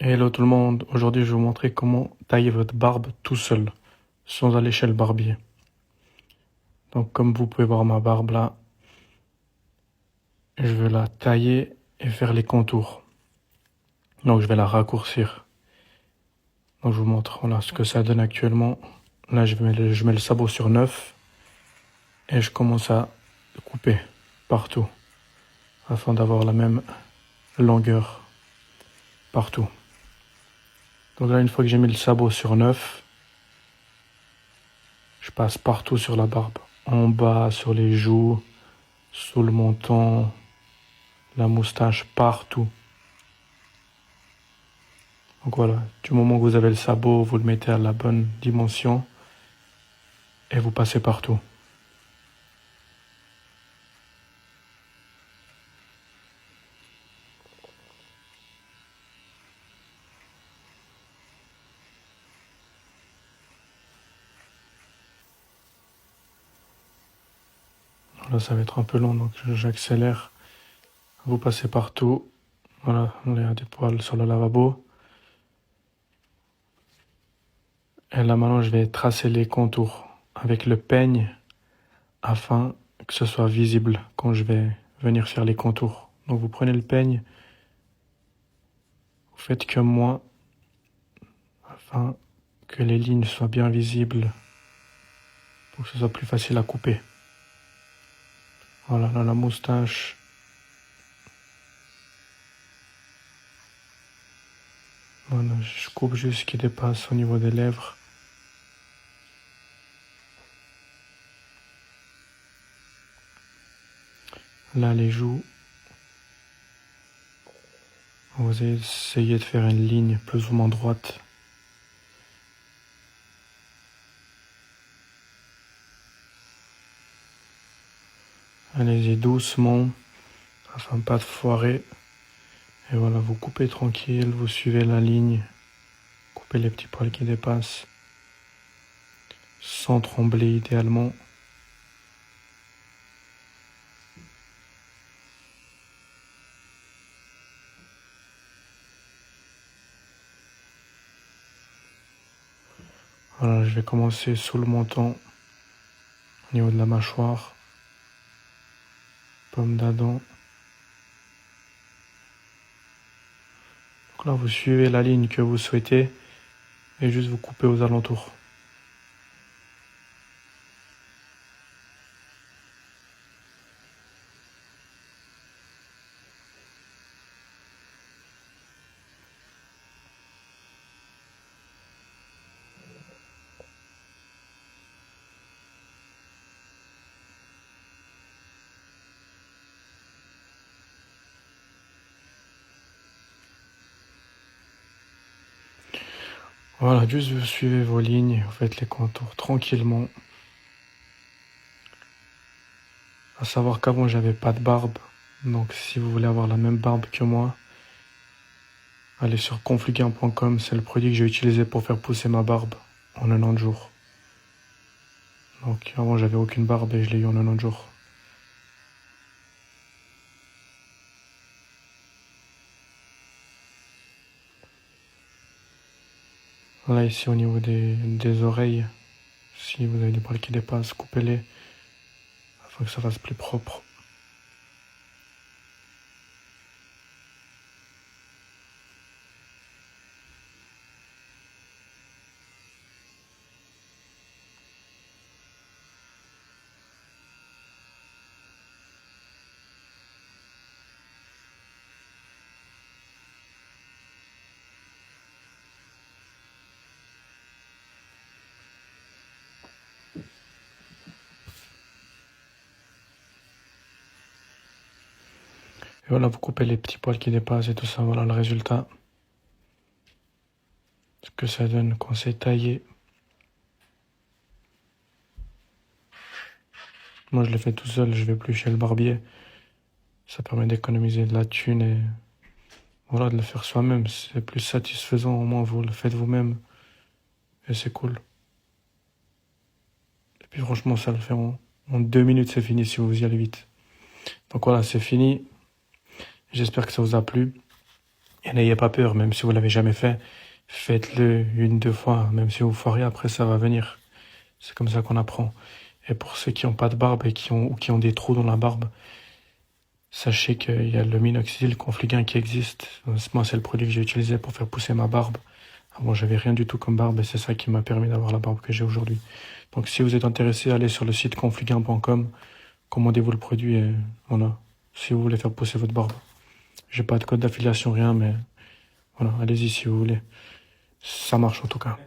Hello tout le monde, aujourd'hui je vais vous montrer comment tailler votre barbe tout seul, sans aller chez le barbier. Donc comme vous pouvez voir ma barbe là, je vais la tailler et faire les contours. Donc je vais la raccourcir. Donc je vous montre voilà, ce que ça donne actuellement. Là je mets le sabot sur 9 et je commence à couper partout afin d'avoir la même longueur partout. Donc là une fois que j'ai mis le sabot sur 9, je passe partout sur la barbe. En bas, sur les joues, sous le menton, la moustache, partout. Donc voilà, du moment que vous avez le sabot, vous le mettez à la bonne dimension et vous passez partout. Là, ça va être un peu long, donc j'accélère. Vous passez partout. Voilà, on a des poils sur le lavabo. Et là, maintenant, je vais tracer les contours avec le peigne afin que ce soit visible quand je vais venir faire les contours. Donc, vous prenez le peigne, vous faites comme moi afin que les lignes soient bien visibles pour que ce soit plus facile à couper. Voilà, là, la moustache. Voilà, je coupe juste ce qui dépasse au niveau des lèvres. Là, les joues. Vous essayez de faire une ligne plus ou moins droite. Allez-y doucement, afin pas de foirer. Et voilà, vous coupez tranquille, vous suivez la ligne. Coupez les petits poils qui dépassent. Sans trembler idéalement. Voilà, je vais commencer sous le menton, au niveau de la mâchoire. Pomme d'Adam. Donc là, vous suivez la ligne que vous souhaitez et juste vous coupez aux alentours. Voilà, juste vous suivez vos lignes, vous faites les contours tranquillement. À savoir qu'avant j'avais pas de barbe, donc si vous voulez avoir la même barbe que moi, allez sur conflugain.com, c'est le produit que j'ai utilisé pour faire pousser ma barbe en 90 jours. Donc avant j'avais aucune barbe et je l'ai eu en 90 jours. Là ici au niveau des oreilles, si vous avez des poils qui dépassent, coupez-les afin que ça fasse plus propre. Et voilà, vous coupez les petits poils qui dépassent et tout ça, voilà le résultat. Ce que ça donne quand c'est taillé. Moi je le fais tout seul, je vais plus chez le barbier. Ça permet d'économiser de la thune et voilà, de le faire soi-même. C'est plus satisfaisant, au moins vous le faites vous-même. Et c'est cool. Et puis franchement, ça le fait en 2 minutes, c'est fini si vous y allez vite. Donc voilà, c'est fini. J'espère que ça vous a plu. Et n'ayez pas peur, même si vous l'avez jamais fait, faites-le une, deux fois, même si vous foirez, après ça va venir. C'est comme ça qu'on apprend. Et pour ceux qui n'ont pas de barbe et qui ont des trous dans la barbe, sachez qu'il y a le minoxidil confluent qui existe. Moi, c'est le produit que j'ai utilisé pour faire pousser ma barbe. Avant, j'avais rien du tout comme barbe et c'est ça qui m'a permis d'avoir la barbe que j'ai aujourd'hui. Donc, si vous êtes intéressé, allez sur le site confluent.com, commandez-vous le produit et voilà. Si vous voulez faire pousser votre barbe. J'ai pas de code d'affiliation, rien, mais voilà, allez-y si vous voulez. Ça marche en tout cas.